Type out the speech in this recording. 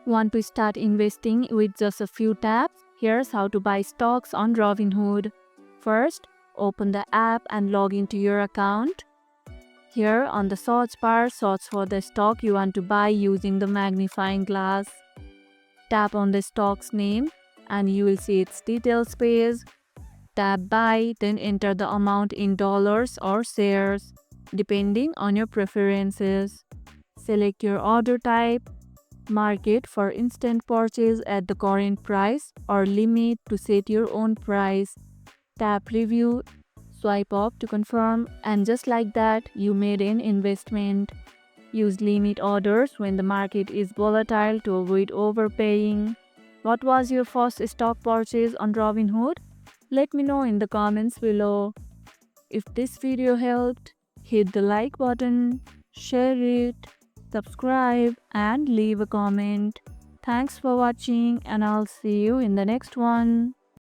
Want to start investing with just a few taps? Here's how to buy stocks on Robinhood. First, open the app and log into your account. Here on the search bar, search for the stock you want to buy using the magnifying glass. Tap on the stock's name and you will see its details page. Tap buy, then enter the amount in dollars or shares, depending on your preferences. Select your order type, market for instant purchase at the current price or limit to set your own price. Tap review, swipe up to confirm, and just like that, you made an investment. Use limit orders when the market is volatile to avoid overpaying. What was your first stock purchase on Robinhood? Let me know in the comments below. If this video helped, hit the like button, share it, subscribe, and leave a comment. Thanks for watching, and I'll see you in the next one.